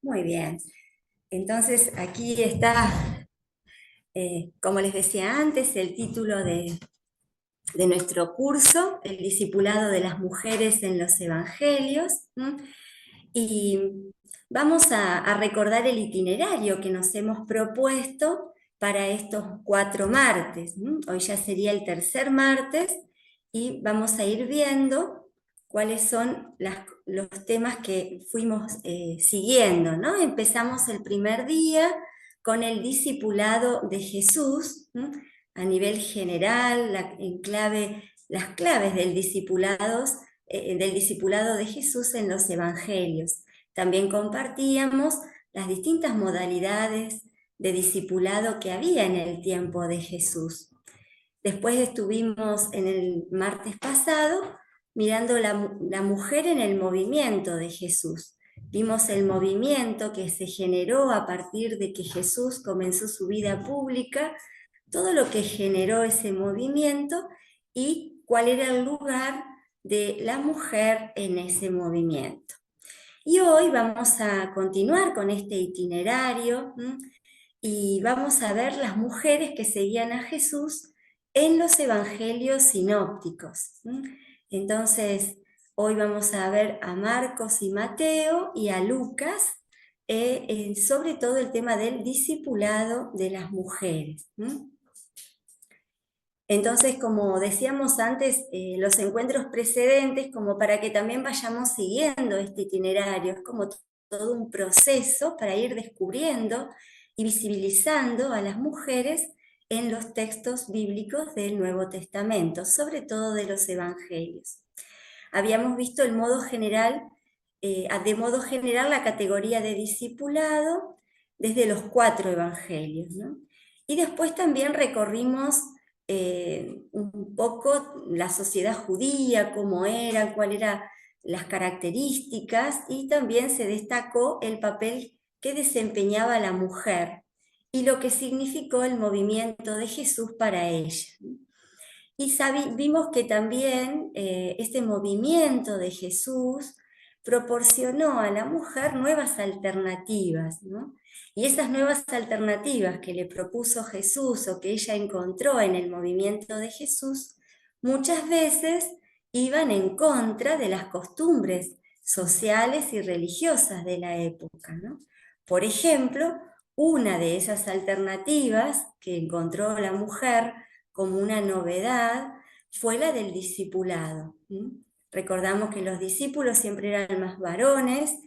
Muy bien. Entonces, aquí está, como les decía antes, el título de nuestro curso, El discipulado de las mujeres en los evangelios. ¿M? Y vamos a recordar el itinerario que nos hemos propuesto para estos 4 martes. ¿M? Hoy ya sería el tercer martes y vamos a ir viendo cuáles son los temas que fuimos siguiendo, ¿no? Empezamos el primer día con el discipulado de Jesús, ¿m? A nivel general, las claves del discipulado de Jesús en los evangelios. También compartíamos las distintas modalidades de discipulado que había en el tiempo de Jesús. Después estuvimos en el martes pasado mirando la mujer en el movimiento de Jesús. Vimos el movimiento que se generó a partir de que Jesús comenzó su vida pública, todo lo que generó ese movimiento y cuál era el lugar de la mujer en ese movimiento. Y hoy vamos a continuar con este itinerario y vamos a ver las mujeres que seguían a Jesús en los evangelios sinópticos. Entonces, hoy vamos a ver a Marcos y Mateo y a Lucas, sobre todo el tema del discipulado de las mujeres. Entonces, como decíamos antes, los encuentros precedentes, como para que también vayamos siguiendo este itinerario, es como todo un proceso para ir descubriendo y visibilizando a las mujeres en los textos bíblicos del Nuevo Testamento, sobre todo de los evangelios. Habíamos visto de modo general la categoría de discipulado desde los 4 evangelios, ¿no? Y después también recorrimos un poco la sociedad judía, cómo era, cuáles eran las características, y también se destacó el papel que desempeñaba la mujer y lo que significó el movimiento de Jesús para ella. Y vimos que también este movimiento de Jesús proporcionó a la mujer nuevas alternativas, ¿no? Y esas nuevas alternativas que le propuso Jesús o que ella encontró en el movimiento de Jesús, muchas veces iban en contra de las costumbres sociales y religiosas de la época, ¿no? Por ejemplo, una de esas alternativas que encontró la mujer como una novedad fue la del discipulado. Recordamos que los discípulos siempre eran más varones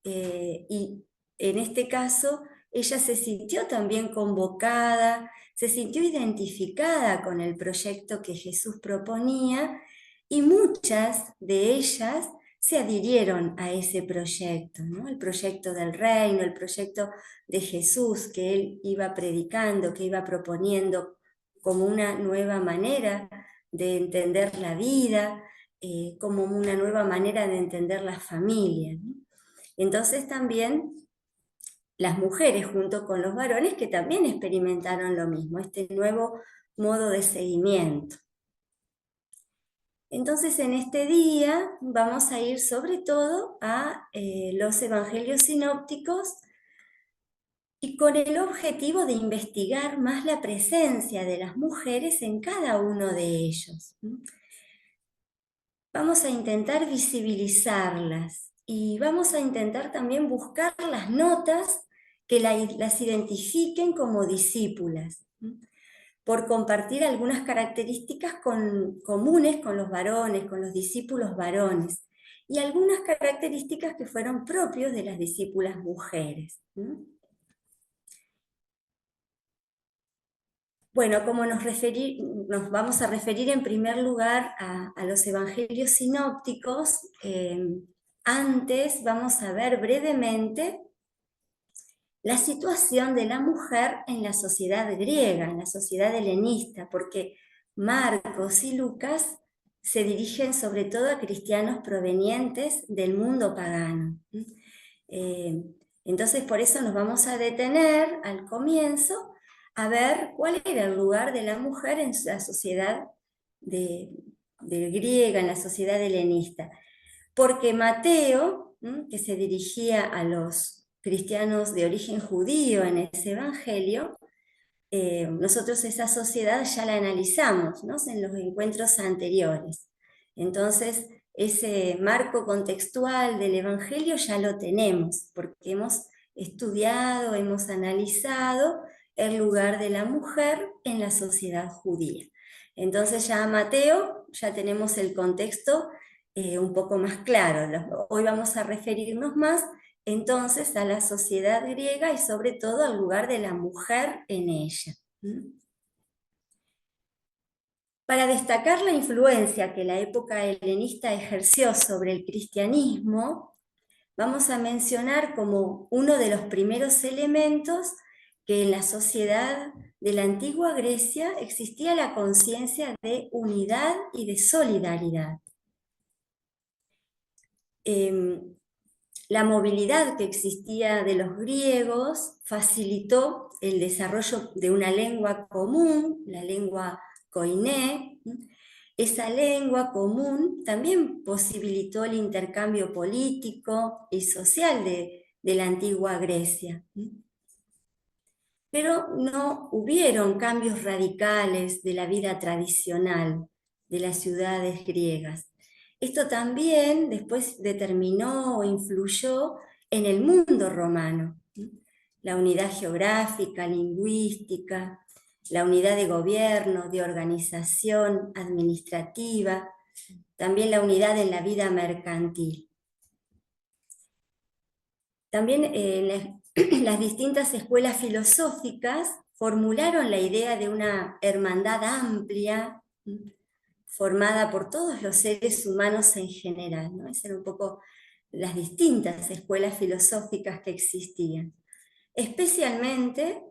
y en este caso ella se sintió también convocada, se sintió identificada con el proyecto que Jesús proponía y muchas de ellas se adhirieron a ese proyecto, ¿no? El proyecto del reino, el proyecto de Jesús que él iba predicando, que iba proponiendo como una nueva manera de entender la vida, como una nueva manera de entender la familia, ¿no? Entonces también las mujeres junto con los varones que también experimentaron lo mismo, este nuevo modo de seguimiento. Entonces en este día vamos a ir sobre todo a los evangelios sinópticos y con el objetivo de investigar más la presencia de las mujeres en cada uno de ellos. Vamos a intentar visibilizarlas y vamos a intentar también buscar las notas que las identifiquen como discípulas, por compartir algunas características comunes con los varones, con los discípulos varones, y algunas características que fueron propios de las discípulas mujeres. Bueno, como nos vamos a referir en primer lugar a los evangelios sinópticos, antes vamos a ver brevemente la situación de la mujer en la sociedad griega, en la sociedad helenista, porque Marcos y Lucas se dirigen sobre todo a cristianos provenientes del mundo pagano. Eh, entonces, por eso nos vamos a detener al comienzo a ver cuál era el lugar de la mujer en la sociedad de griega, en la sociedad helenista. Porque Mateo, que se dirigía a los cristianos de origen judío en ese evangelio, nosotros esa sociedad ya la analizamos, ¿no?, en los encuentros anteriores. Entonces, ese marco contextual del Evangelio ya lo tenemos, porque hemos estudiado, hemos analizado el lugar de la mujer en la sociedad judía. Entonces ya Mateo, ya tenemos el contexto un poco más claro. Hoy vamos a referirnos más entonces a la sociedad griega y sobre todo al lugar de la mujer en ella. Para destacar la influencia que la época helenista ejerció sobre el cristianismo, vamos a mencionar como uno de los primeros elementos que en la sociedad de la antigua Grecia existía la conciencia de unidad y de solidaridad. La movilidad que existía de los griegos facilitó el desarrollo de una lengua común, la lengua koiné. Esa lengua común también posibilitó el intercambio político y social de la antigua Grecia. Pero no hubieron cambios radicales de la vida tradicional de las ciudades griegas. Esto también después determinó o influyó en el mundo romano. La unidad geográfica, lingüística, la unidad de gobierno, de organización administrativa, también la unidad en la vida mercantil. También las distintas escuelas filosóficas formularon la idea de una hermandad amplia, formada por todos los seres humanos en general, ¿no? Esas eran un poco las distintas escuelas filosóficas que existían. Especialmente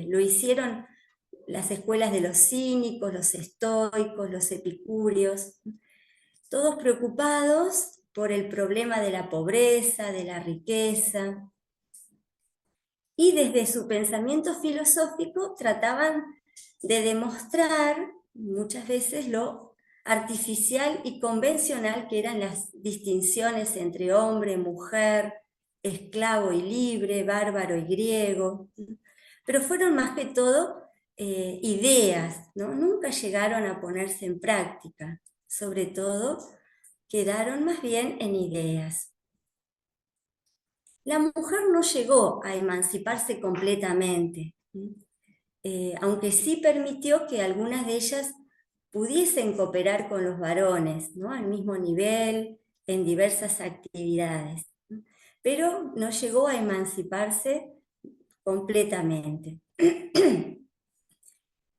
lo hicieron las escuelas de los cínicos, los estoicos, los epicúreos, todos preocupados por el problema de la pobreza, de la riqueza, y desde su pensamiento filosófico trataban de demostrar muchas veces lo artificial y convencional que eran las distinciones entre hombre, mujer, esclavo y libre, bárbaro y griego, pero fueron más que todo ideas, ¿no? Nunca llegaron a ponerse en práctica, sobre todo quedaron más bien en ideas. La mujer no llegó a emanciparse completamente, aunque sí permitió que algunas de ellas pudiesen cooperar con los varones, ¿no?, al mismo nivel, en diversas actividades, pero no llegó a emanciparse completamente.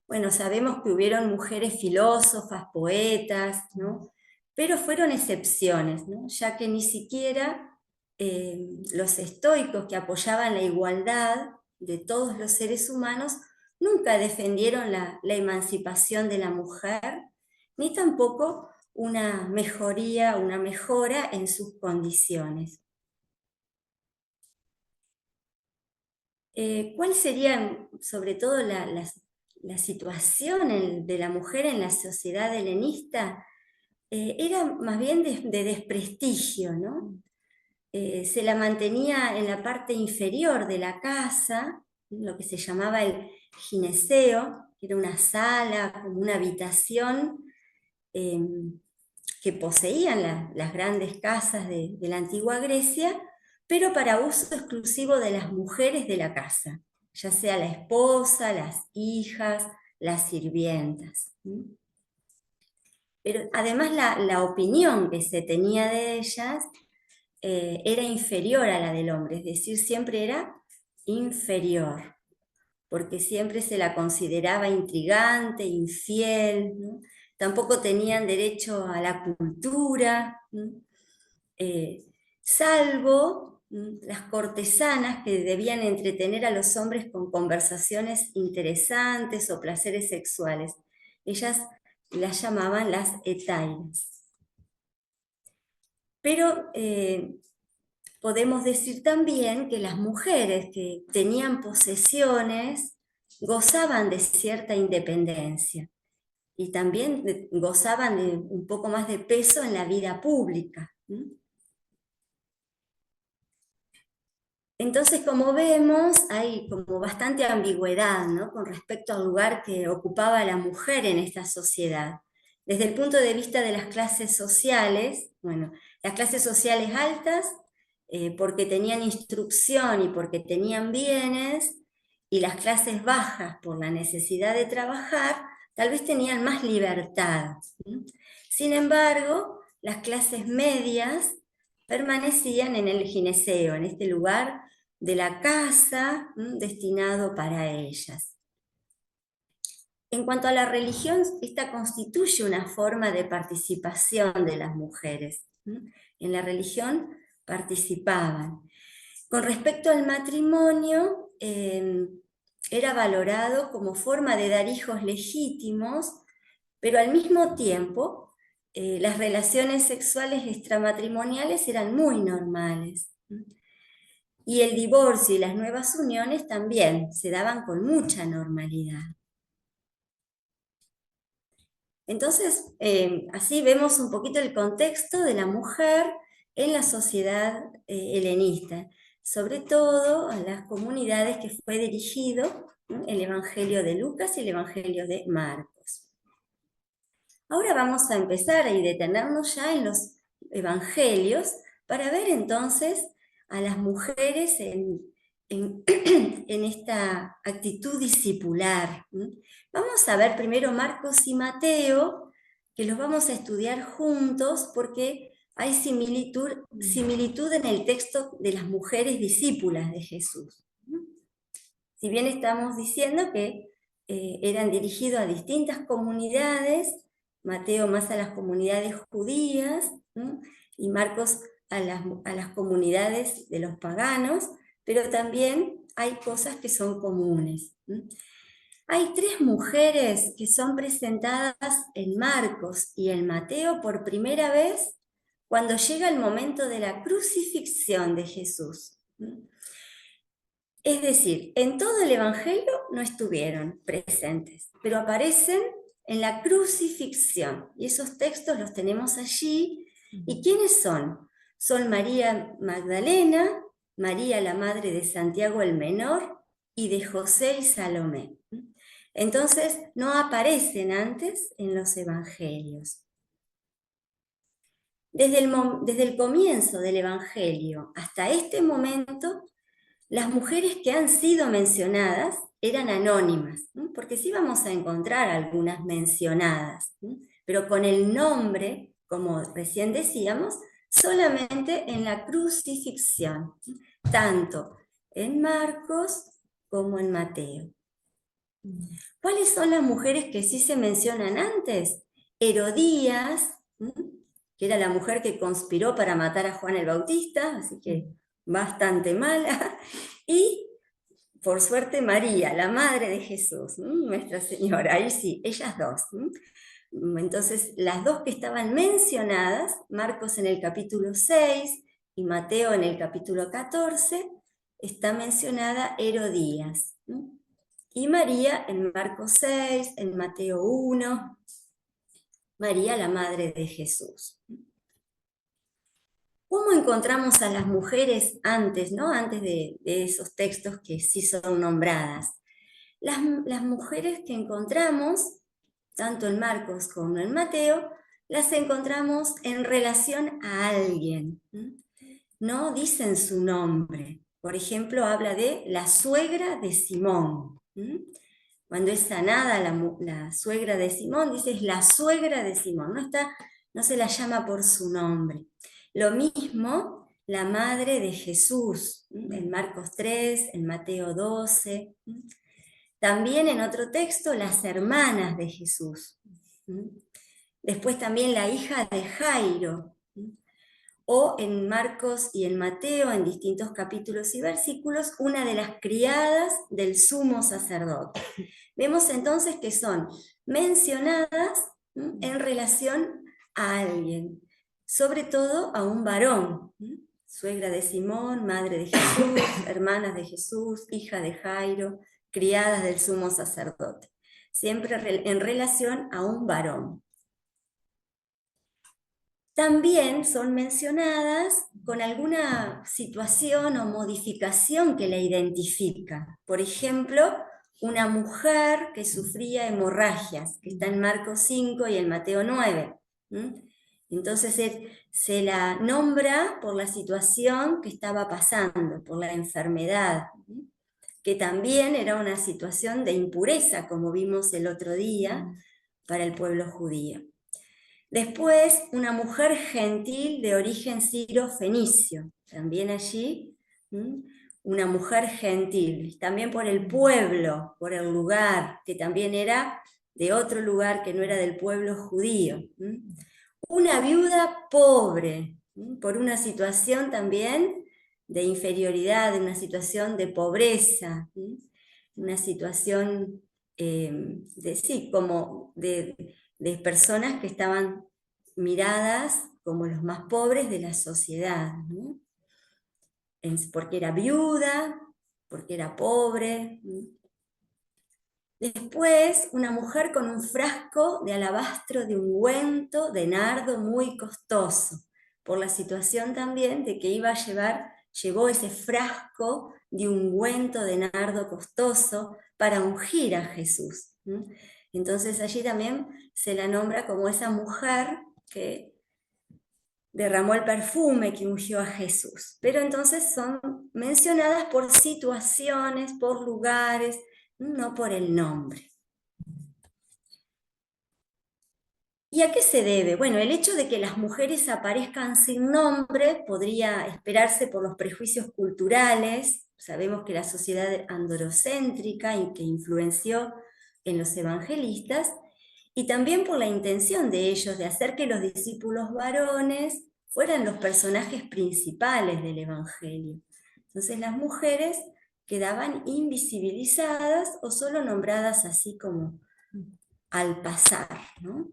Bueno, sabemos que hubieron mujeres filósofas, poetas, ¿no?, pero fueron excepciones, ¿no?, ya que ni siquiera los estoicos, que apoyaban la igualdad de todos los seres humanos, nunca defendieron la emancipación de la mujer, ni tampoco una mejoría, una mejora en sus condiciones. ¿Cuál sería, sobre todo, la situación de la mujer en la sociedad helenista? Era más bien de desprestigio, ¿no? Se la mantenía en la parte inferior de la casa, lo que se llamaba el gineceo, que era una sala, como una habitación que poseían las grandes casas de la antigua Grecia, pero para uso exclusivo de las mujeres de la casa, ya sea la esposa, las hijas, las sirvientas. Pero además la opinión que se tenía de ellas era inferior a la del hombre, es decir, siempre era inferior, porque siempre se la consideraba intrigante, infiel, ¿no? Tampoco tenían derecho a la cultura, salvo las cortesanas, que debían entretener a los hombres con conversaciones interesantes o placeres sexuales. Ellas las llamaban las etainas. Pero podemos decir también que las mujeres que tenían posesiones gozaban de cierta independencia y también gozaban de un poco más de peso en la vida pública. Entonces, como vemos, hay como bastante ambigüedad, ¿no?, con respecto al lugar que ocupaba la mujer en esta sociedad. Desde el punto de vista de las clases sociales, bueno, las clases sociales altas, porque tenían instrucción y porque tenían bienes, y las clases bajas, por la necesidad de trabajar, tal vez tenían más libertad. Sin embargo, las clases medias permanecían en el gineceo, en este lugar de la casa destinado para ellas. En cuanto a la religión, esta constituye una forma de participación de las mujeres. En la religión participaban. Con respecto al matrimonio, era valorado como forma de dar hijos legítimos, pero al mismo tiempo las relaciones sexuales extramatrimoniales eran muy normales. Y el divorcio y las nuevas uniones también se daban con mucha normalidad. Entonces, así vemos un poquito el contexto de la mujer en la sociedad helenista, sobre todo a las comunidades que fue dirigido el Evangelio de Lucas y el Evangelio de Marcos. Ahora vamos a empezar y detenernos ya en los evangelios para ver entonces a las mujeres en esta actitud discipular. Vamos a ver primero Marcos y Mateo, que los vamos a estudiar juntos porque hay similitud en el texto de las mujeres discípulas de Jesús. Si bien estamos diciendo que eran dirigidos a distintas comunidades, Mateo más a las comunidades judías, y Marcos a las comunidades de los paganos, pero también hay cosas que son comunes. Hay 3 mujeres que son presentadas en Marcos y en Mateo por primera vez cuando llega el momento de la crucifixión de Jesús. Es decir, en todo el Evangelio no estuvieron presentes, pero aparecen en la crucifixión. Y esos textos los tenemos allí. ¿Y quiénes son? Son María Magdalena, María la madre de Santiago el Menor y de José y Salomé. Entonces, no aparecen antes en los Evangelios. Desde el comienzo del Evangelio hasta este momento, las mujeres que han sido mencionadas eran anónimas, porque sí vamos a encontrar algunas mencionadas, pero con el nombre, como recién decíamos, solamente en la crucifixión, tanto en Marcos como en Mateo. ¿Cuáles son las mujeres que sí se mencionan antes? Herodías, que era la mujer que conspiró para matar a Juan el Bautista, así que bastante mala, y por suerte María, la madre de Jesús, Nuestra Señora, ahí sí, ellas dos. Entonces, las dos que estaban mencionadas, Marcos en el capítulo 6 y Mateo en el capítulo 14, está mencionada Herodías. Y María en Marcos 6, en Mateo 1, María la madre de Jesús. ¿Cómo encontramos a las mujeres antes, ¿no? Antes de esos textos que sí son nombradas? Las mujeres que encontramos, tanto en Marcos como en Mateo, las encontramos en relación a alguien. No dicen su nombre. Por ejemplo, habla de la suegra de Simón. Cuando es sanada la suegra de Simón, dice es la suegra de Simón. No se la llama por su nombre. Lo mismo la madre de Jesús, en Marcos 3, en Mateo 12. También en otro texto, las hermanas de Jesús. Después también la hija de Jairo. O en Marcos y en Mateo, en distintos capítulos y versículos, una de las criadas del sumo sacerdote. Vemos entonces que son mencionadas en relación a alguien, sobre todo a un varón, suegra de Simón, madre de Jesús, hermanas de Jesús, hija de Jairo, criadas del sumo sacerdote, siempre en relación a un varón. también son mencionadas con alguna situación o modificación que la identifica. Por ejemplo, una mujer que sufría hemorragias, que está en Marcos 5 y en Mateo 9. Entonces se la nombra por la situación que estaba pasando, por la enfermedad, que también era una situación de impureza, como vimos el otro día, para el pueblo judío. Después, una mujer gentil de origen siro-fenicio, también allí, una mujer gentil, también por el pueblo, por el lugar, que también era de otro lugar que no era del pueblo judío. Una viuda pobre, por una situación también de inferioridad, de una situación de pobreza, una situación de personas que estaban miradas como los más pobres de la sociedad, ¿no? Porque era viuda, porque era pobre. Después, una mujer con un frasco de alabastro de ungüento de nardo muy costoso, por la situación también de que llevó ese frasco de ungüento de nardo costoso para ungir a Jesús. Entonces allí también se la nombra como esa mujer que derramó el perfume que ungió a Jesús. Pero entonces son mencionadas por situaciones, por lugares, no por el nombre. ¿Y a qué se debe? Bueno, el hecho de que las mujeres aparezcan sin nombre podría esperarse por los prejuicios culturales. Sabemos que la sociedad androcéntrica y que influenció en los evangelistas, y también por la intención de ellos de hacer que los discípulos varones fueran los personajes principales del evangelio. Entonces las mujeres quedaban invisibilizadas o solo nombradas así como al pasar, ¿no?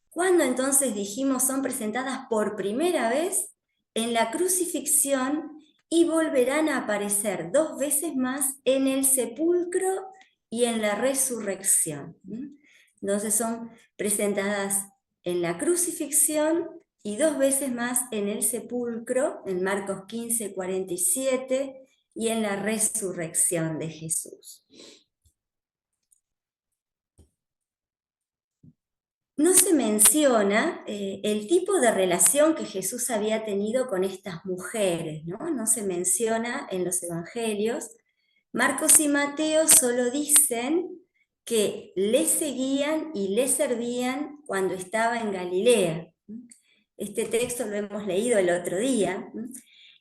¿Cuándo entonces dijimos son presentadas por primera vez? En la crucifixión, y volverán a aparecer 2 veces más en el sepulcro y en la resurrección. Entonces son presentadas en la crucifixión y 2 veces más en el sepulcro, en Marcos 15, 47, y en la resurrección de Jesús. No se menciona el tipo de relación que Jesús había tenido con estas mujeres, ¿no? No se menciona en los evangelios. Marcos y Mateo solo dicen que le seguían y le servían cuando estaba en Galilea. Este texto lo hemos leído el otro día,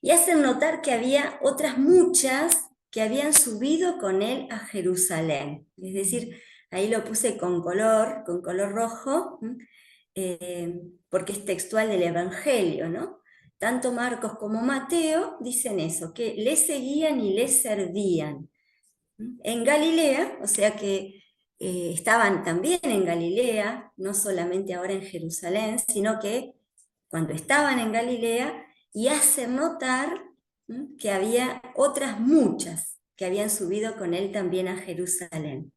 y hacen notar que había otras muchas que habían subido con él a Jerusalén. Es decir, ahí lo puse con color rojo, porque es textual del Evangelio, ¿no? Tanto Marcos como Mateo dicen eso, que le seguían y le servían. En Galilea, o sea que estaban también en Galilea, no solamente ahora en Jerusalén, sino que cuando estaban en Galilea, y hacen notar que había otras muchas que habían subido con él también a Jerusalén.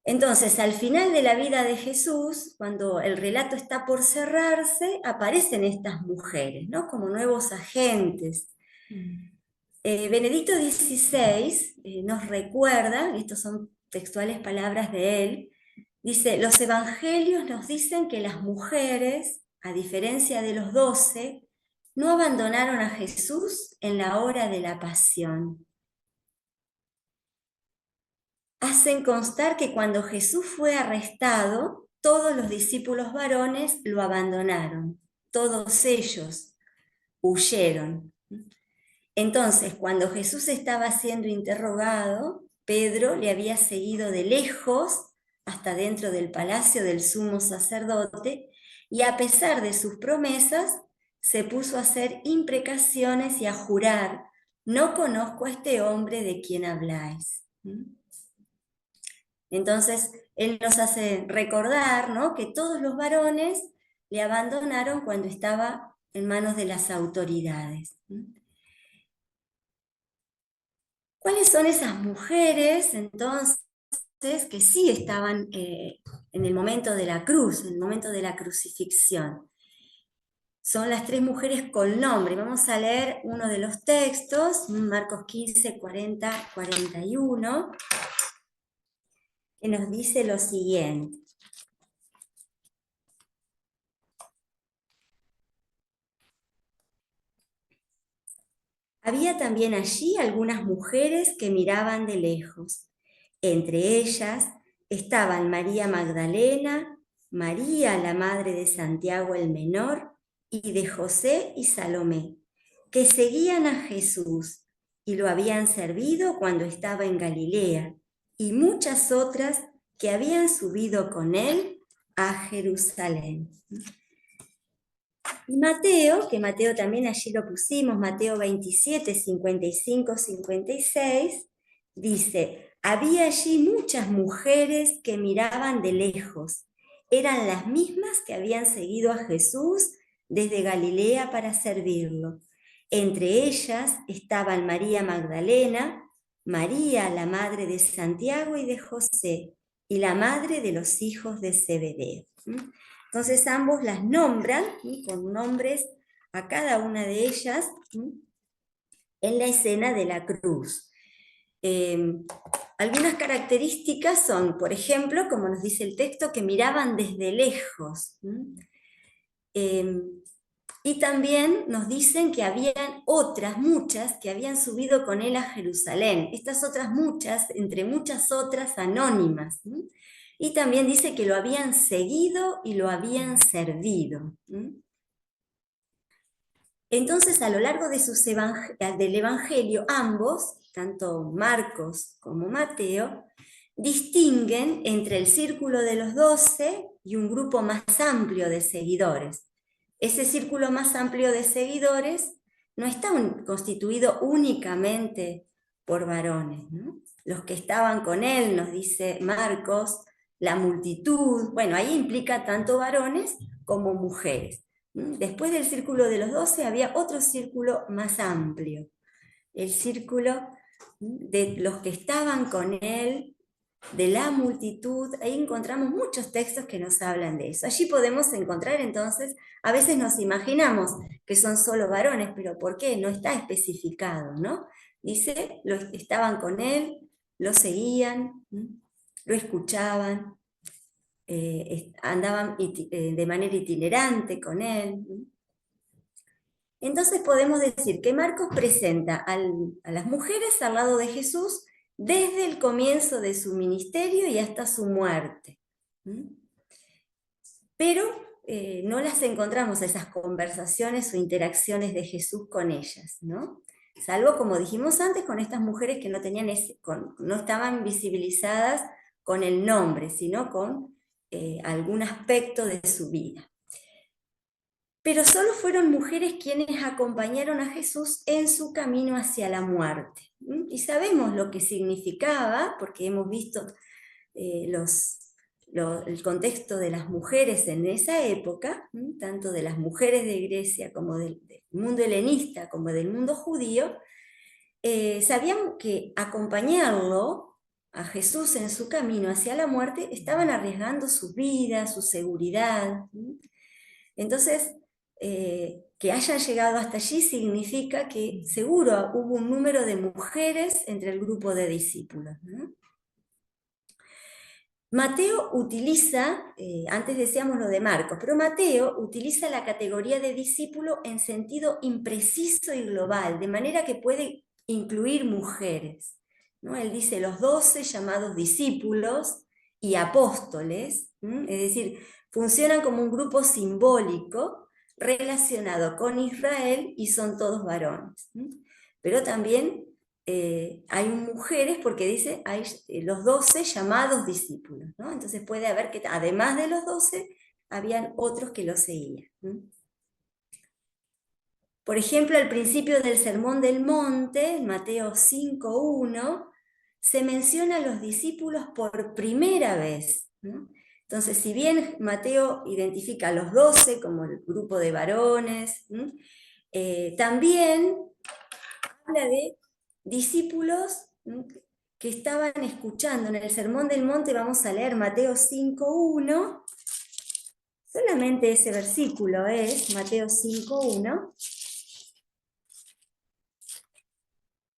Entonces, al final de la vida de Jesús, cuando el relato está por cerrarse, aparecen estas mujeres, ¿no? Como nuevos agentes. Benedicto XVI nos recuerda, y estas son textuales palabras de él, dice: los evangelios nos dicen que las mujeres, a diferencia de los 12, no abandonaron a Jesús en la hora de la pasión. Hacen constar que cuando Jesús fue arrestado, todos los discípulos varones lo abandonaron, todos ellos huyeron. Entonces, cuando Jesús estaba siendo interrogado, Pedro le había seguido de lejos hasta dentro del palacio del sumo sacerdote, y a pesar de sus promesas, se puso a hacer imprecaciones y a jurar: no conozco a este hombre de quien habláis. Entonces, él nos hace recordar, ¿no?, que todos los varones le abandonaron cuando estaba en manos de las autoridades. ¿Cuáles son esas mujeres, entonces, que sí estaban en el momento de la cruz, en el momento de la crucifixión. Son las 3 mujeres con nombre. Vamos a leer uno de los textos, Marcos 15, 40, 41, que nos dice lo siguiente. Había también allí algunas mujeres que miraban de lejos. Entre ellas estaban María Magdalena, María la madre de Santiago el Menor y de José y Salomé, que seguían a Jesús y lo habían servido cuando estaba en Galilea, y muchas otras que habían subido con él a Jerusalén. Y Mateo, que Mateo también allí lo pusimos, Mateo 27, 55, 56, dice, había allí muchas mujeres que miraban de lejos. Eran las mismas que habían seguido a Jesús desde Galilea para servirlo. Entre ellas estaban María Magdalena, María, la madre de Santiago y de José, y la madre de los hijos de Zebedeo. Entonces ambos las nombran, ¿sí?, con nombres a cada una de ellas, ¿sí?, en la escena de la cruz. Algunas características son, por ejemplo, como nos dice el texto, que miraban desde lejos. Y también nos dicen que habían otras, muchas, que habían subido con él a Jerusalén. Estas otras muchas, entre muchas otras anónimas. Y también dice que lo habían seguido y lo habían servido. Entonces, a lo largo de del Evangelio, ambos, tanto Marcos como Mateo, distinguen entre el círculo de los 12 y un grupo más amplio de seguidores. Ese círculo más amplio de seguidores no está constituido únicamente por varones, ¿no? Los que estaban con él, nos dice Marcos, la multitud, bueno, ahí implica tanto varones como mujeres. Después del círculo de los 12 había otro círculo más amplio, el círculo de los que estaban con él, de la multitud. Ahí encontramos muchos textos que nos hablan de eso. Allí podemos encontrar entonces, a veces nos imaginamos que son solo varones, pero ¿por qué? No está especificado, ¿no? Dice, estaban con él, lo seguían, lo escuchaban, andaban de manera itinerante con él. Entonces podemos decir que Marcos presenta a las mujeres al lado de Jesús desde el comienzo de su ministerio y hasta su muerte. Pero no las encontramos esas conversaciones o interacciones de Jesús con ellas, ¿no? Salvo, como dijimos antes, con estas mujeres que no estaban visibilizadas con el nombre, sino con algún aspecto de su vida. Pero solo fueron mujeres quienes acompañaron a Jesús en su camino hacia la muerte. Y sabemos lo que significaba, porque hemos visto el contexto de las mujeres en esa época, tanto de las mujeres de Grecia como del mundo helenista como del mundo judío. Sabían que acompañarlo a Jesús en su camino hacia la muerte estaban arriesgando sus vidas, su seguridad. Entonces, que hayan llegado hasta allí significa que seguro hubo un número de mujeres entre el grupo de discípulos, ¿no? Mateo utiliza, antes decíamos lo de Marcos, pero Mateo utiliza la categoría de discípulo en sentido impreciso y global, de manera que puede incluir mujeres, ¿no? Él dice los 12 llamados discípulos y apóstoles, es decir, funcionan como un grupo simbólico relacionado con Israel y son todos varones. Pero también hay mujeres porque dice hay los 12 llamados discípulos, ¿no? Entonces puede haber que además de los 12 habían otros que lo seguían. Por ejemplo, al principio del Sermón del Monte, Mateo 5:1, se menciona a los discípulos por primera vez, ¿no? Entonces, si bien Mateo identifica a los 12 como el grupo de varones, también habla de discípulos que estaban escuchando en el Sermón del Monte. Vamos a leer Mateo 5:1. Solamente ese versículo es Mateo 5:1,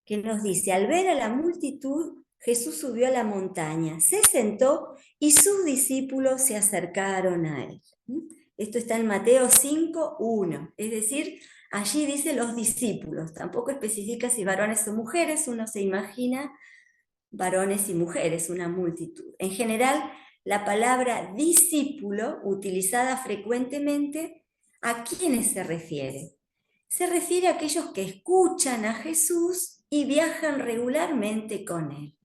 que nos dice: al ver a la multitud, Jesús subió a la montaña, se sentó y sus discípulos se acercaron a él. Esto está en Mateo 5:1, es decir, allí dice los discípulos, tampoco especifica si varones o mujeres, uno se imagina varones y mujeres, una multitud. En general, la palabra discípulo, utilizada frecuentemente, ¿a quiénes se refiere? Se refiere a aquellos que escuchan a Jesús y viajan regularmente con él.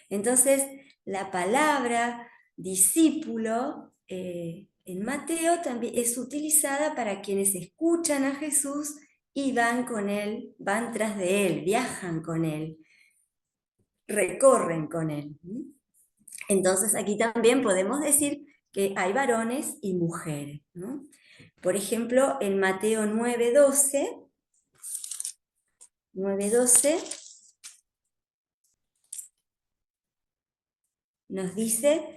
Entonces, la palabra discípulo en Mateo también es utilizada para quienes escuchan a Jesús y van con él, van tras de él, viajan con él, recorren con él. Entonces aquí también podemos decir que hay varones y mujeres, ¿no? Por ejemplo, en Mateo 9:12 nos dice: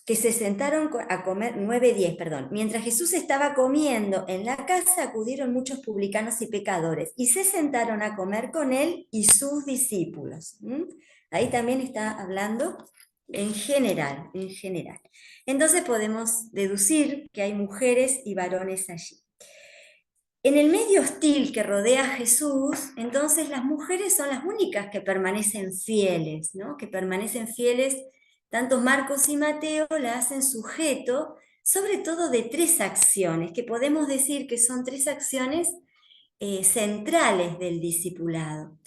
que se sentaron a comer, 9:10, perdón. Mientras Jesús estaba comiendo en la casa, acudieron muchos publicanos y pecadores, y se sentaron a comer con él y sus discípulos. Ahí también está hablando en general, en general. Entonces podemos deducir que hay mujeres y varones allí. En el medio hostil que rodea a Jesús, entonces las mujeres son las únicas que permanecen fieles, ¿no? Que permanecen fieles. Tanto Marcos y Mateo la hacen sujeto, sobre todo de tres acciones, que podemos decir que son tres acciones centrales del discipulado.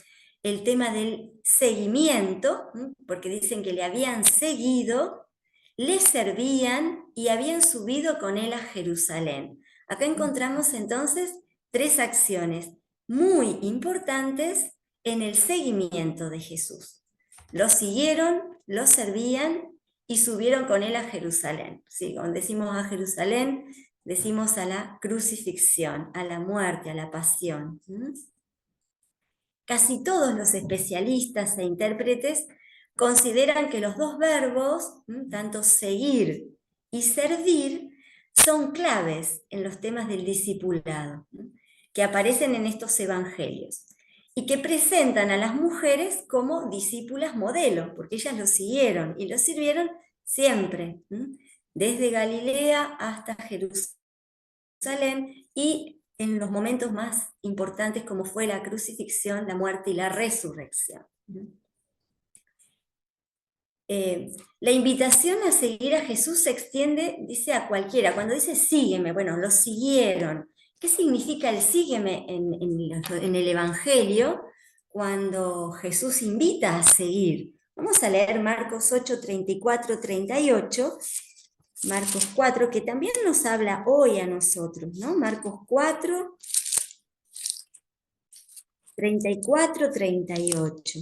El tema del seguimiento, porque dicen que le habían seguido, le servían y habían subido con él a Jerusalén. Acá encontramos entonces tres acciones muy importantes en el seguimiento de Jesús. Lo siguieron, lo servían y subieron con él a Jerusalén. Sí, cuando decimos a Jerusalén, decimos a la crucifixión, a la muerte, a la pasión. Casi todos los especialistas e intérpretes consideran que los dos verbos, tanto seguir y servir, son claves en los temas del discipulado, que aparecen en estos evangelios y que presentan a las mujeres como discípulas modelo, porque ellas lo siguieron y lo sirvieron siempre, desde Galilea hasta Jerusalén, y en los momentos más importantes como fue la crucifixión, la muerte y la resurrección. La invitación a seguir a Jesús se extiende, dice, a cualquiera. Cuando dice sígueme, bueno, lo siguieron. ¿Qué significa el sígueme en el Evangelio cuando Jesús invita a seguir? Vamos a leer Marcos 8, 34, 38. Marcos 4, que también nos habla hoy a nosotros, ¿no? Marcos 4, 34, 38.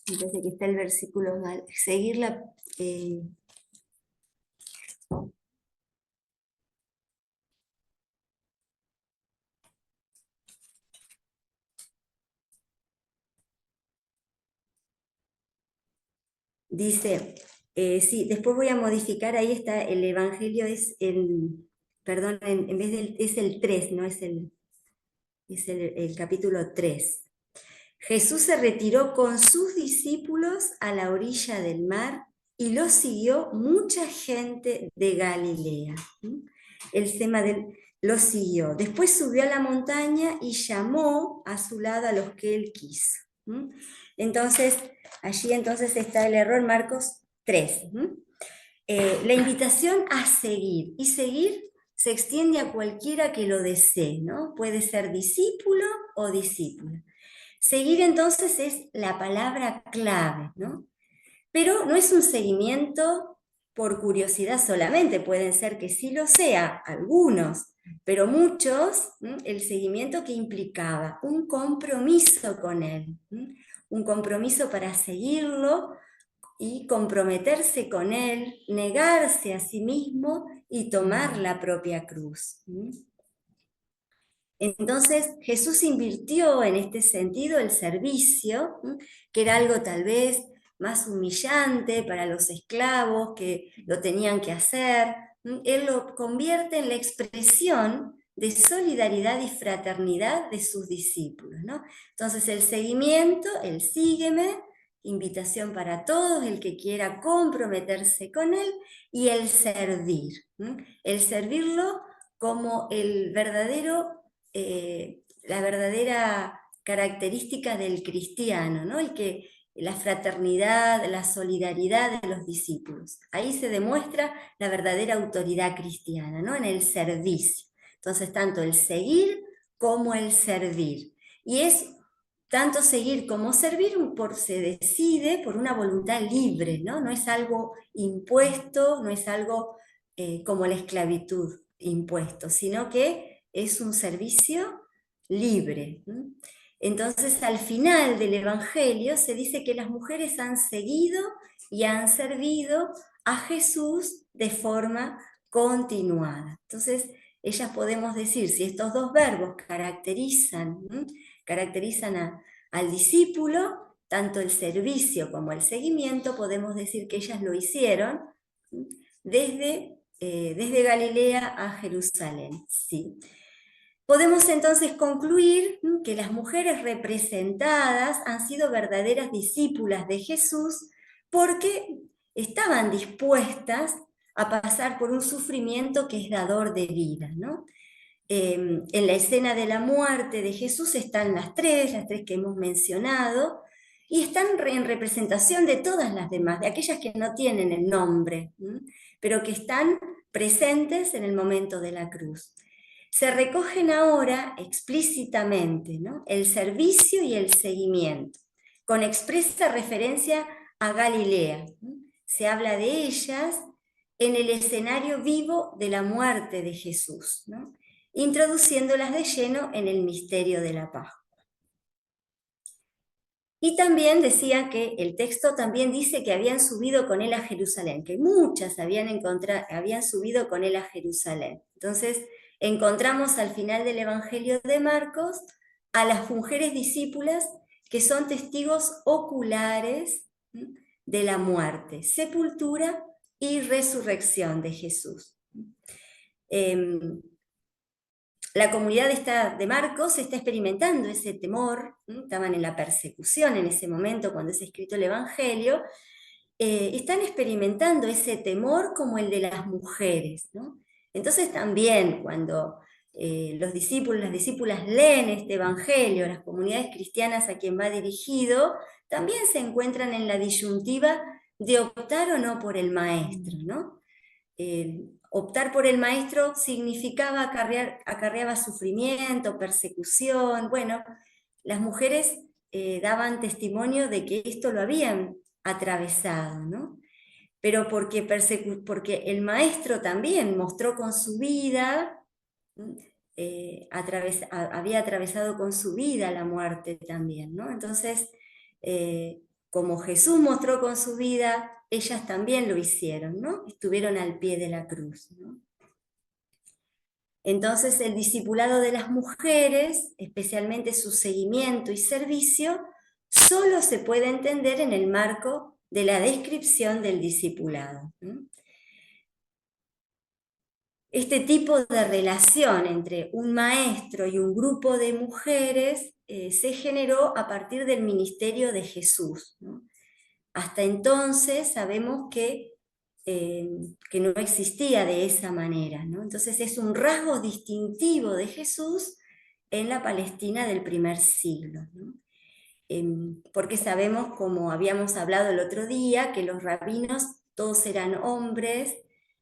Desde que está el versículo mal. Seguirla. Dice, sí, después voy a modificar, ahí está, el Evangelio es el, perdón, en vez del, es el 3, no es el capítulo 3. Jesús se retiró con sus discípulos a la orilla del mar y lo siguió mucha gente de Galilea. El tema lo siguió. Después subió a la montaña y llamó a su lado a los que él quiso. Entonces, allí entonces está el error. Marcos 3. La invitación a seguir, y seguir se extiende a cualquiera que lo desee, ¿no? Puede ser discípulo o discípula. Seguir entonces es la palabra clave, ¿no? Pero no es un seguimiento por curiosidad solamente, pueden ser que sí lo sea, algunos, pero muchos, el seguimiento que implicaba un compromiso con él, un compromiso para seguirlo y comprometerse con él, negarse a sí mismo y tomar la propia cruz. Entonces Jesús invirtió en este sentido el servicio, que era algo tal vez más humillante para los esclavos que lo tenían que hacer. Él lo convierte en la expresión de solidaridad y fraternidad de sus discípulos, ¿no? Entonces el seguimiento, el sígueme, invitación para todos, el que quiera comprometerse con él, y el servir, el servirlo como el verdadero la verdadera característica del cristiano, ¿no? La fraternidad, la solidaridad de los discípulos. Ahí se demuestra la verdadera autoridad cristiana, ¿no? En el servicio. Entonces, tanto el seguir como el servir. Y es tanto seguir como servir se decide por una voluntad libre, ¿no? No es algo impuesto, no es algo como la esclavitud impuesto, sino que es un servicio libre. Entonces, al final del Evangelio se dice que las mujeres han seguido y han servido a Jesús de forma continuada. Entonces, ellas podemos decir, si estos dos verbos caracterizan al discípulo, tanto el servicio como el seguimiento, podemos decir que ellas lo hicieron desde Galilea a Jerusalén. ¿Sí? Podemos entonces concluir que las mujeres representadas han sido verdaderas discípulas de Jesús porque estaban dispuestas a pasar por un sufrimiento que es dador de vida, ¿no? En la escena de la muerte de Jesús están las tres que hemos mencionado, y están en representación de todas las demás, de aquellas que no tienen el nombre, pero que están presentes en el momento de la cruz. Se recogen ahora explícitamente, ¿no? El servicio y el seguimiento, con expresa referencia a Galilea. Se habla de ellas en el escenario vivo de la muerte de Jesús, ¿no? Introduciéndolas de lleno en el misterio de la Pascua. Y también decía que el texto también dice que habían subido con él a Jerusalén, que muchas habían subido con él a Jerusalén. Entonces encontramos al final del Evangelio de Marcos a las mujeres discípulas que son testigos oculares de la muerte, sepultura y resurrección de Jesús. La comunidad de Marcos está experimentando ese temor, estaban en la persecución en ese momento cuando es escrito el Evangelio, están experimentando ese temor como el de las mujeres, ¿no? Entonces también cuando los discípulos, las discípulas leen este Evangelio, las comunidades cristianas a quien va dirigido, también se encuentran en la disyuntiva de optar o no por el maestro, ¿no? Optar por el maestro significaba acarreaba sufrimiento, persecución. Bueno, las mujeres daban testimonio de que esto lo habían atravesado, ¿no? Pero porque el maestro también mostró con su vida, había atravesado con su vida la muerte también, ¿no? Entonces, como Jesús mostró con su vida, ellas también lo hicieron, ¿no? Estuvieron al pie de la cruz, ¿no? Entonces el discipulado de las mujeres, especialmente su seguimiento y servicio, solo se puede entender en el marco de la descripción del discipulado. Este tipo de relación entre un maestro y un grupo de mujeres se generó a partir del ministerio de Jesús, ¿no? Hasta entonces sabemos que no existía de esa manera, ¿no? Entonces es un rasgo distintivo de Jesús en la Palestina del primer siglo, ¿no? porque sabemos, como habíamos hablado el otro día, que los rabinos todos eran hombres,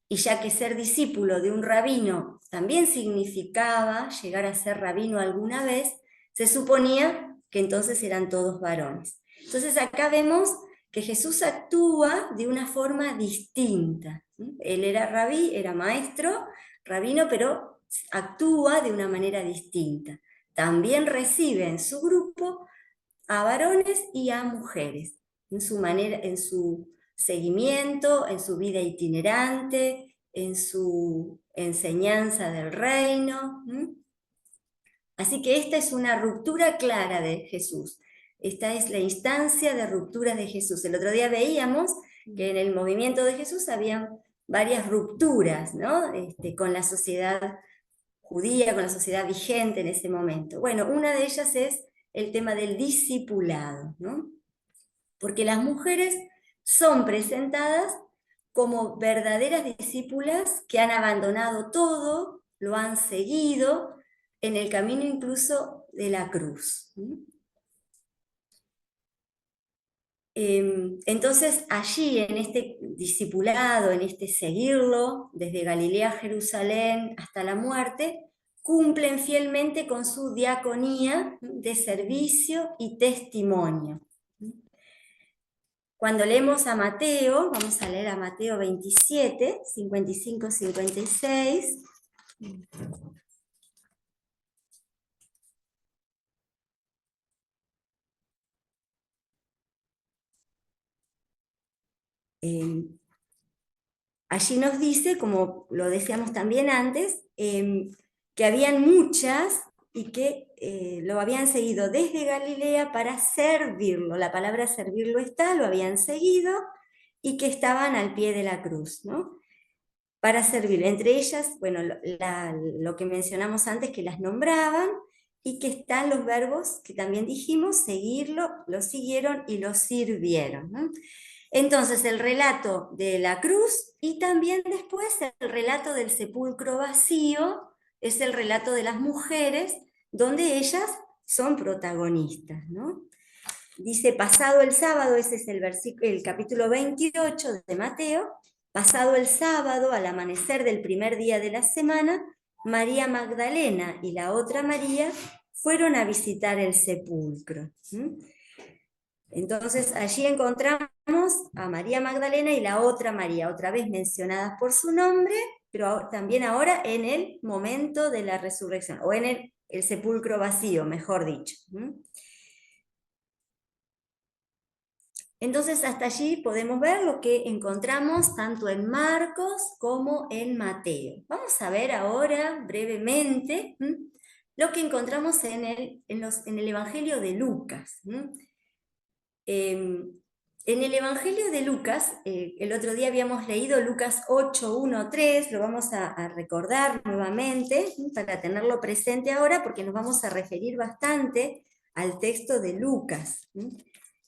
y ya que ser discípulo de un rabino también significaba llegar a ser rabino alguna vez, se suponía que entonces eran todos varones. Entonces acá vemos que Jesús actúa de una forma distinta. Él era rabí, era maestro, rabino, pero actúa de una manera distinta. También recibe en su grupo a varones y a mujeres, en su manera, en su seguimiento, en su vida itinerante, en su enseñanza del reino. Así que esta es una ruptura clara de Jesús. Esta es la instancia de ruptura de Jesús. El otro día veíamos que en el movimiento de Jesús había varias rupturas, ¿no? Con la sociedad judía, con la sociedad vigente en ese momento. Bueno, una de ellas es el tema del discipulado, ¿no? Porque las mujeres son presentadas como verdaderas discípulas que han abandonado todo, lo han seguido en el camino incluso de la cruz. Entonces allí en este discipulado, en este seguirlo, desde Galilea a Jerusalén hasta la muerte, cumplen fielmente con su diaconía de servicio y testimonio. Cuando leemos a Mateo, vamos a leer a Mateo 27, 55-56. Allí nos dice, como lo decíamos también antes, que habían muchas y que lo habían seguido desde Galilea para servirlo. La palabra servirlo está, lo habían seguido y que estaban al pie de la cruz, ¿no? Para servir. Entre ellas, bueno, lo que mencionamos antes, que las nombraban, y que están los verbos que también dijimos, seguirlo, lo siguieron y lo sirvieron, ¿no? Entonces, el relato de la cruz y también después el relato del sepulcro vacío es el relato de las mujeres, donde ellas son protagonistas, ¿no? Dice, pasado el sábado, ese es el capítulo 28 de Mateo, pasado el sábado, al amanecer del primer día de la semana, María Magdalena y la otra María fueron a visitar el sepulcro. Entonces allí encontramos a María Magdalena y la otra María, otra vez mencionadas por su nombre, pero también ahora en el momento de la resurrección, o en el sepulcro vacío, mejor dicho. Entonces hasta allí podemos ver lo que encontramos tanto en Marcos como en Mateo. Vamos a ver ahora brevemente lo que encontramos en el Evangelio de Lucas. En el Evangelio de Lucas, el otro día habíamos leído Lucas 8, 1, 3, lo vamos a recordar nuevamente para tenerlo presente ahora porque nos vamos a referir bastante al texto de Lucas.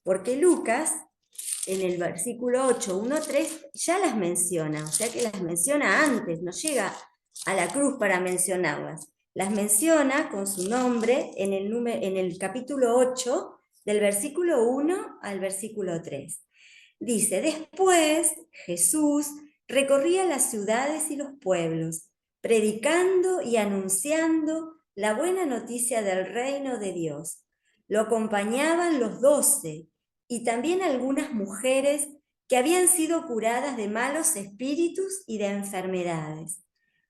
Porque Lucas, en el versículo 8, 1, 3, ya las menciona, o sea que las menciona antes, no llega a la cruz para mencionarlas. Las menciona con su nombre en el capítulo 8, del versículo 1 al versículo 3. Dice, después Jesús recorría las ciudades y los pueblos, predicando y anunciando la buena noticia del reino de Dios. Lo acompañaban los 12 y también algunas mujeres que habían sido curadas de malos espíritus y de enfermedades.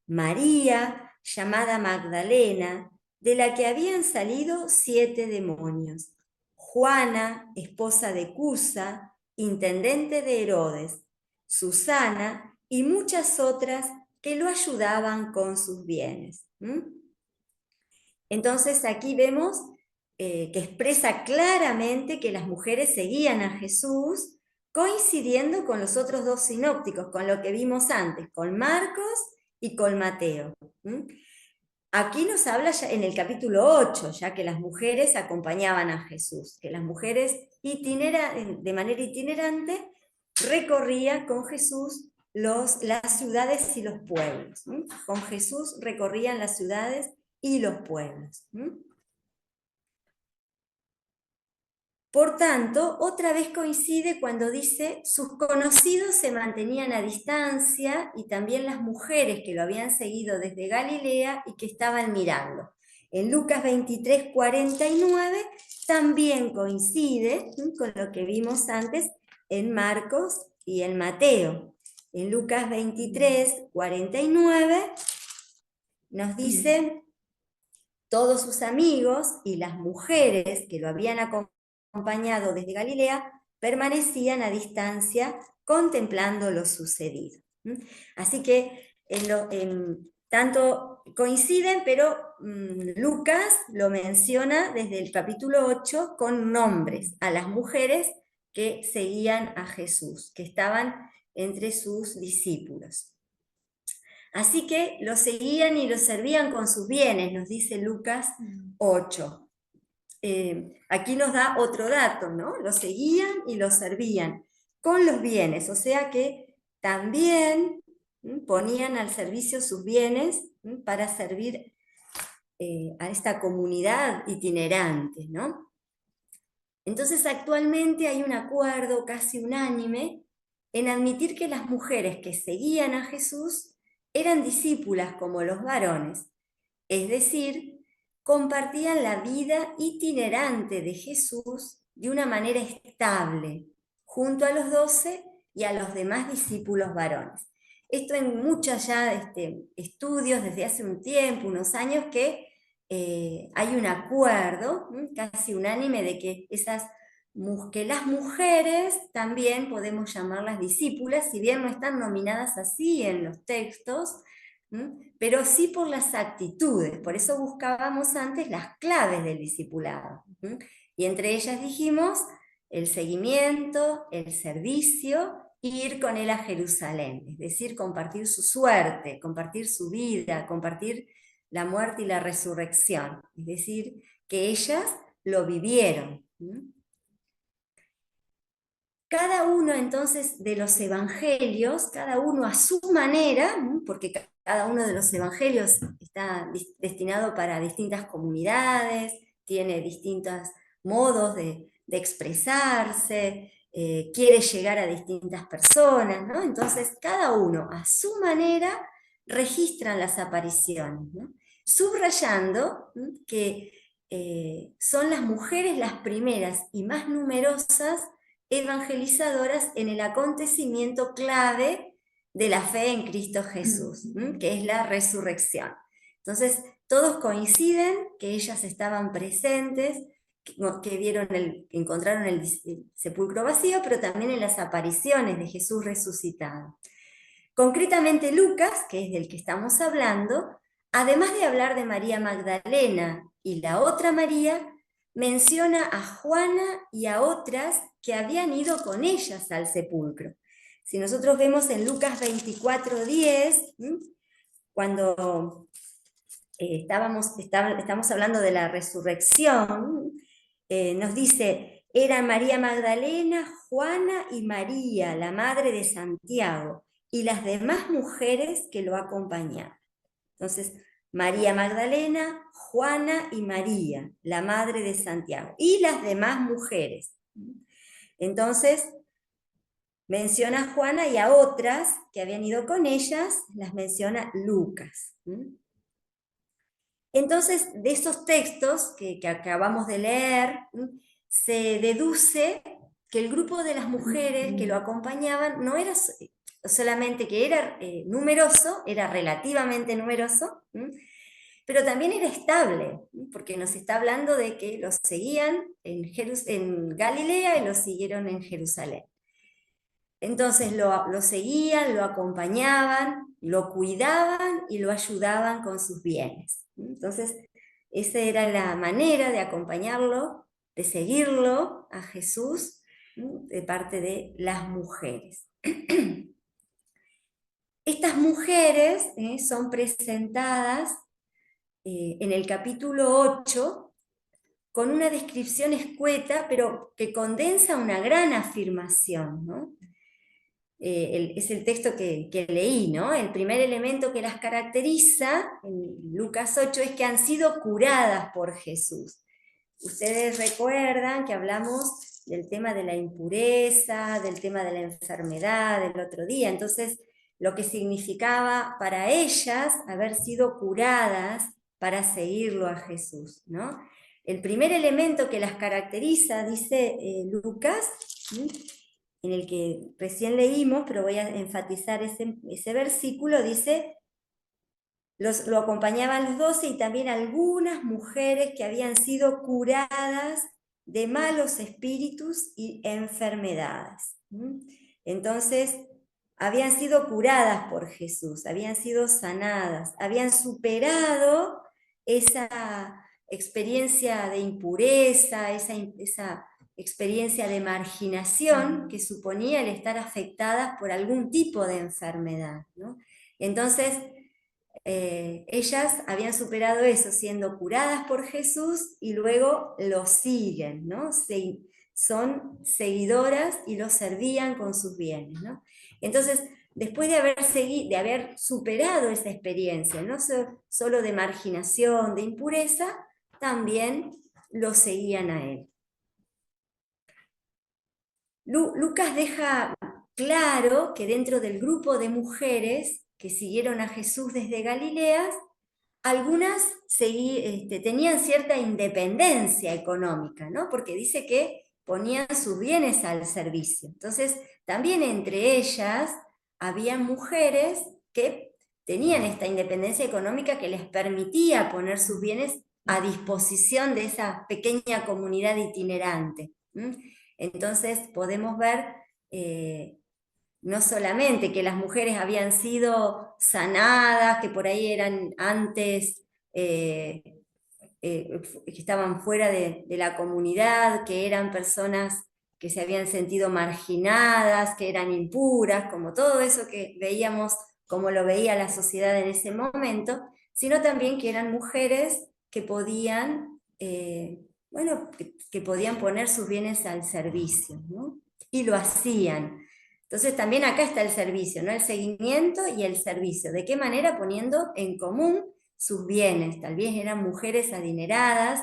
María, llamada Magdalena, de la que habían salido 7 demonios. Juana, esposa de Cusa, intendente de Herodes. Susana y muchas otras que lo ayudaban con sus bienes. Entonces aquí vemos que expresa claramente que las mujeres seguían a Jesús, coincidiendo con los otros dos sinópticos, con lo que vimos antes, con Marcos y con Mateo. Aquí nos habla ya en el capítulo 8, ya que las mujeres acompañaban a Jesús, que las mujeres de manera itinerante recorrían con Jesús las ciudades y los pueblos. Con Jesús recorrían las ciudades y los pueblos. Por tanto, otra vez coincide cuando dice, sus conocidos se mantenían a distancia y también las mujeres que lo habían seguido desde Galilea y que estaban mirando. En Lucas 23, 49 también coincide con lo que vimos antes en Marcos y en Mateo. En Lucas 23, 49 nos dice, todos sus amigos y las mujeres que lo habían acompañado desde Galilea permanecían a distancia contemplando lo sucedido. Así que tanto coinciden, pero Lucas lo menciona desde el capítulo 8 con nombres a las mujeres que seguían a Jesús, que estaban entre sus discípulos. Así que lo seguían y lo servían con sus bienes, nos dice Lucas 8. Aquí nos da otro dato, ¿no? Lo seguían y lo servían con los bienes, o sea que también ponían al servicio sus bienes para servir a esta comunidad itinerante, ¿no? Entonces actualmente hay un acuerdo casi unánime en admitir que las mujeres que seguían a Jesús eran discípulas como los varones, es decir, compartían la vida itinerante de Jesús de una manera estable, junto a los 12 y a los demás discípulos varones. Esto en muchos ya estudios desde hace un tiempo, unos años, que hay un acuerdo casi unánime de que las mujeres también podemos llamarlas discípulas, si bien no están nominadas así en los textos, pero sí por las actitudes. Por eso buscábamos antes las claves del discipulado. Y entre ellas dijimos el seguimiento, el servicio, y ir con él a Jerusalén, es decir, compartir su suerte, compartir su vida, compartir la muerte y la resurrección, es decir, que ellas lo vivieron. Cada uno entonces de los evangelios, cada uno a su manera, porque cada uno de los evangelios está destinado para distintas comunidades, tiene distintos modos de expresarse, quiere llegar a distintas personas, ¿no? Entonces cada uno a su manera registran las apariciones, ¿no? Subrayando que son las mujeres las primeras y más numerosas evangelizadoras en el acontecimiento clave de la fe en Cristo Jesús, que es la resurrección. Entonces, todos coinciden que ellas estaban presentes, que encontraron el sepulcro vacío, pero también en las apariciones de Jesús resucitado. Concretamente Lucas, que es del que estamos hablando, además de hablar de María Magdalena y la otra María, menciona a Juana y a otras que habían ido con ellas al sepulcro. Si nosotros vemos en Lucas 24:10, cuando estamos hablando de la resurrección, nos dice, eran María Magdalena, Juana y María, la madre de Santiago, y las demás mujeres que lo acompañaban. Entonces, María Magdalena, Juana y María, la madre de Santiago, y las demás mujeres. Entonces, menciona a Juana y a otras que habían ido con ellas, las menciona Lucas. Entonces, de esos textos que acabamos de leer, se deduce que el grupo de las mujeres que lo acompañaban no era solamente que era numeroso, era relativamente numeroso, pero también era estable, porque nos está hablando de que los seguían en Galilea y los siguieron en Jerusalén. Entonces lo seguían, lo acompañaban, lo cuidaban y lo ayudaban con sus bienes. Entonces, esa era la manera de acompañarlo, de seguirlo a Jesús, de parte de las mujeres. Estas mujeres son presentadas en el capítulo 8 con una descripción escueta, pero que condensa una gran afirmación, ¿no? Es el texto que leí, ¿no? El primer elemento que las caracteriza en Lucas 8 es que han sido curadas por Jesús. ustedes recuerdan que hablamos del tema de la impureza, del tema de la enfermedad el otro día, entonces lo que significaba para ellas haber sido curadas para seguirlo a Jesús, ¿no? El primer elemento que las caracteriza, dice Lucas, ¿sí?, en el que recién leímos, pero voy a enfatizar ese versículo, dice: lo acompañaban los 12 y también algunas mujeres que habían sido curadas de malos espíritus y enfermedades. Entonces, habían sido curadas por Jesús, habían sido sanadas, habían superado esa experiencia de impureza, esa experiencia de marginación que suponía el estar afectadas por algún tipo de enfermedad, ¿no? Entonces, ellas habían superado eso siendo curadas por Jesús y luego lo siguen, ¿no? Son seguidoras y lo servían con sus bienes, ¿no? Entonces, después de haber superado esa experiencia, no solo de marginación, de impureza, también lo seguían a él. Lucas deja claro que dentro del grupo de mujeres que siguieron a Jesús desde Galilea, algunas tenían cierta independencia económica, ¿no? Porque dice que ponían sus bienes al servicio. Entonces, también entre ellas había mujeres que tenían esta independencia económica que les permitía poner sus bienes a disposición de esa pequeña comunidad itinerante. Entonces, podemos ver no solamente que las mujeres habían sido sanadas, que por ahí eran antes, que estaban fuera de la comunidad, que eran personas que se habían sentido marginadas, que eran impuras, como todo eso que veíamos, como lo veía la sociedad en ese momento, sino también que eran mujeres que podían, que podían poner sus bienes al servicio, ¿no? Y lo hacían. Entonces también acá está el servicio, ¿no? El seguimiento y el servicio. ¿De qué manera? Poniendo en común sus bienes. Tal vez eran mujeres adineradas.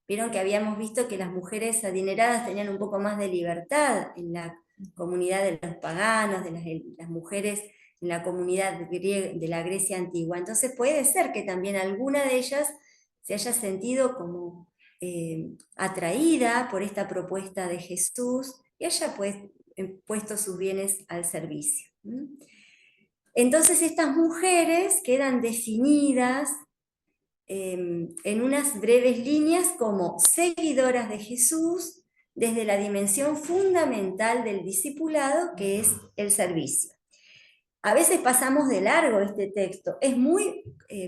Vieron que habíamos visto que las mujeres adineradas tenían un poco más de libertad en la comunidad de los paganos, de las mujeres en la comunidad de la Grecia antigua. Entonces puede ser que también alguna de ellas se haya sentido como atraída por esta propuesta de Jesús y haya puesto sus bienes al servicio. Entonces estas mujeres quedan definidas en unas breves líneas como seguidoras de Jesús desde la dimensión fundamental del discipulado, que es el servicio. A veces pasamos de largo este texto, es muy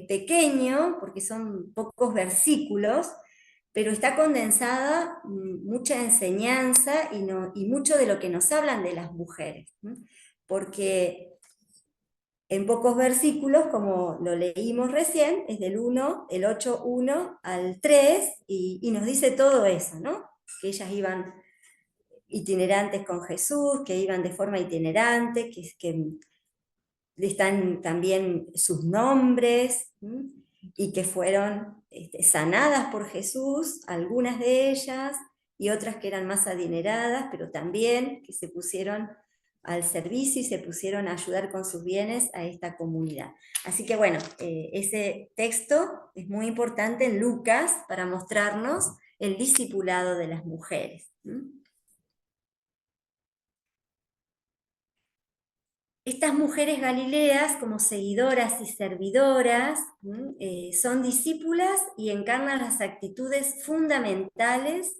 pequeño porque son pocos versículos, pero está condensada mucha enseñanza y mucho de lo que nos hablan de las mujeres, ¿no? Porque en pocos versículos, como lo leímos recién, es del 8:1 al 3, y nos dice todo eso, ¿no? Que ellas iban itinerantes con Jesús, que iban de forma itinerante, que están también sus nombres, y que fueron sanadas por Jesús, algunas de ellas, y otras que eran más adineradas, pero también que se pusieron al servicio y se pusieron a ayudar con sus bienes a esta comunidad. Así que bueno, ese texto es muy importante en Lucas para mostrarnos el discipulado de las mujeres. Estas mujeres galileas, como seguidoras y servidoras, son discípulas y encarnan las actitudes fundamentales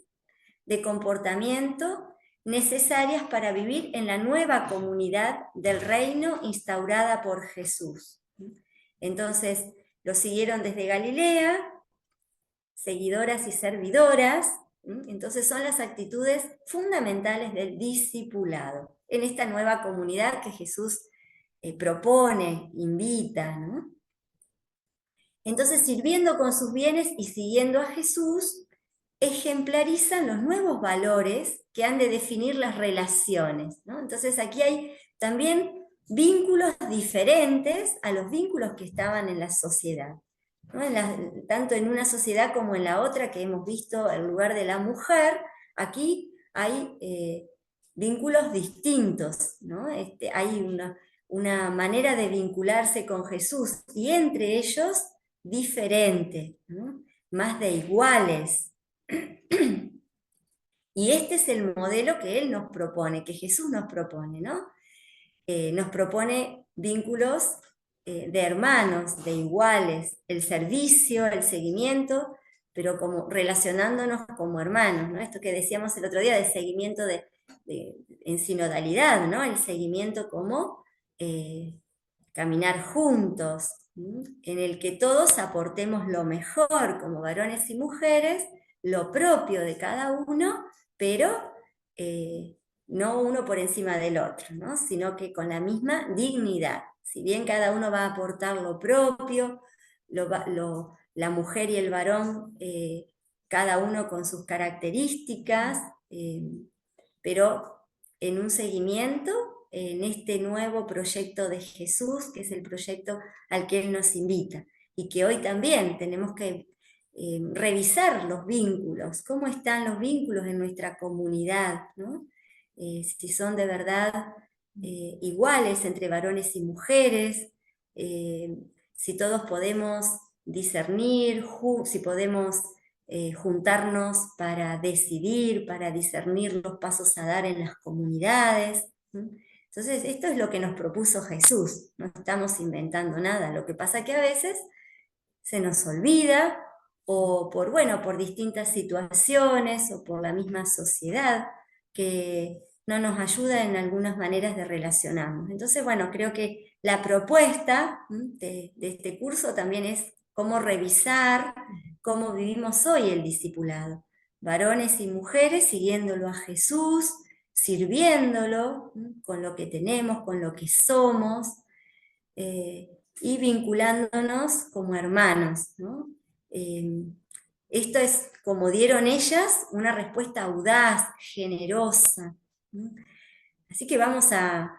de comportamiento necesarias para vivir en la nueva comunidad del reino instaurada por Jesús. Entonces, lo siguieron desde Galilea, seguidoras y servidoras. Entonces son las actitudes fundamentales del discipulado en esta nueva comunidad que Jesús propone, invita, ¿no? Entonces, sirviendo con sus bienes y siguiendo a Jesús, ejemplarizan los nuevos valores que han de definir las relaciones, ¿no? Entonces aquí hay también vínculos diferentes a los vínculos que estaban en la sociedad. ¿no? Tanto en una sociedad como en la otra, que hemos visto el lugar de la mujer, aquí hay vínculos distintos, ¿no? Hay una manera de vincularse con Jesús, y entre ellos diferente, ¿no? Más de iguales. Y este es el modelo que Él nos propone, que Jesús nos propone, ¿no? Nos propone vínculos de hermanos, de iguales, el servicio, el seguimiento, pero como relacionándonos como hermanos, ¿no? Esto que decíamos el otro día de seguimiento en sinodalidad, ¿no? El seguimiento como caminar juntos, ¿sí? En el que todos aportemos lo mejor como varones y mujeres, lo propio de cada uno, pero no uno por encima del otro, ¿no? Sino que con la misma dignidad. Si bien cada uno va a aportar lo propio, la mujer y el varón, cada uno con sus características, pero en un seguimiento, en este nuevo proyecto de Jesús, que es el proyecto al que Él nos invita, y que hoy también tenemos que revisar los vínculos, cómo están los vínculos en nuestra comunidad, ¿no? Si son de verdad iguales entre varones y mujeres, si todos podemos discernir, si podemos juntarnos para decidir, para discernir los pasos a dar en las comunidades. Entonces, esto es lo que nos propuso Jesús, no estamos inventando nada, lo que pasa que a veces se nos olvida, o por distintas situaciones, o por la misma sociedad, que no nos ayuda en algunas maneras de relacionarnos. Entonces, bueno, creo que la propuesta de este curso también es cómo revisar cómo vivimos hoy el discipulado. Varones y mujeres siguiéndolo a Jesús, sirviéndolo con lo que tenemos, con lo que somos, y vinculándonos como hermanos, ¿no? Esto es, como dieron ellas, una respuesta audaz, generosa, ¿no? Así que vamos a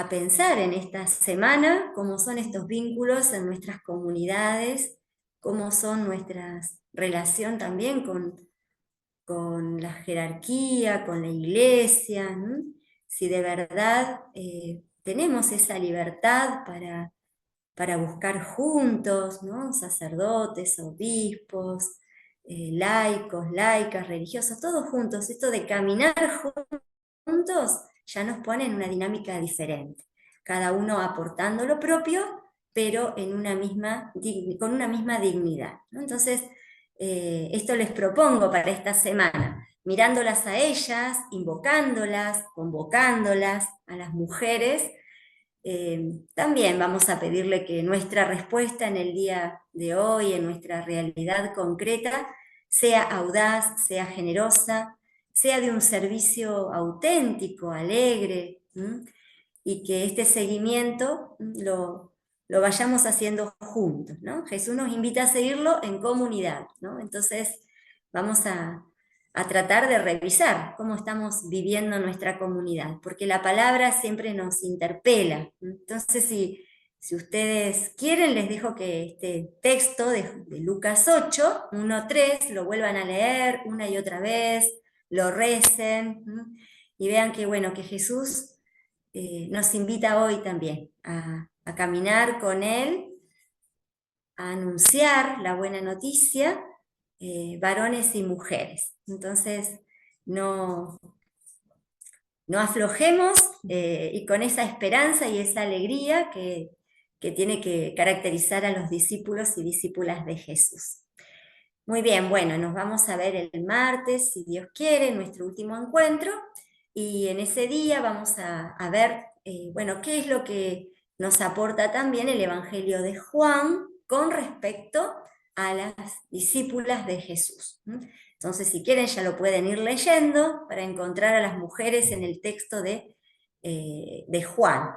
pensar en esta semana cómo son estos vínculos en nuestras comunidades, cómo son nuestra relación también con la jerarquía, con la iglesia, ¿no? Si de verdad tenemos esa libertad para buscar juntos, ¿no? Sacerdotes, obispos, laicos, laicas, religiosos, todos juntos. Esto de caminar juntos ya nos pone en una dinámica diferente. Cada uno aportando lo propio, pero con una misma dignidad, ¿no? Entonces, esto les propongo para esta semana, mirándolas a ellas, invocándolas, convocándolas a las mujeres. También vamos a pedirle que nuestra respuesta en el día de hoy, en nuestra realidad concreta, sea audaz, sea generosa, sea de un servicio auténtico, alegre, y que este seguimiento lo vayamos haciendo juntos, ¿no? Jesús nos invita a seguirlo en comunidad, ¿no? Entonces vamos a tratar de revisar cómo estamos viviendo nuestra comunidad, porque la palabra siempre nos interpela. Entonces, si ustedes quieren, les dejo que este texto de Lucas 8, 1-3, lo vuelvan a leer una y otra vez, lo recen, y vean que, bueno, que Jesús nos invita hoy también a caminar con Él, a anunciar la buena noticia, varones y mujeres. Entonces, no aflojemos, y con esa esperanza y esa alegría que tiene que caracterizar a los discípulos y discípulas de Jesús. Muy bien, bueno, nos vamos a ver el martes, si Dios quiere, nuestro último encuentro, y en ese día vamos a ver, bueno, qué es lo que nos aporta también el Evangelio de Juan con respecto a las discípulas de Jesús. Entonces, si quieren, ya lo pueden ir leyendo para encontrar a las mujeres en el texto de Juan.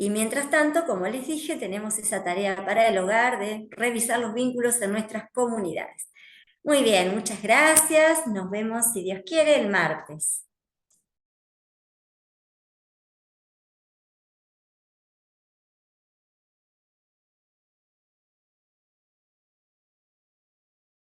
Y mientras tanto, como les dije, tenemos esa tarea para el hogar de revisar los vínculos en nuestras comunidades. Muy bien, muchas gracias. Nos vemos, si Dios quiere, el martes.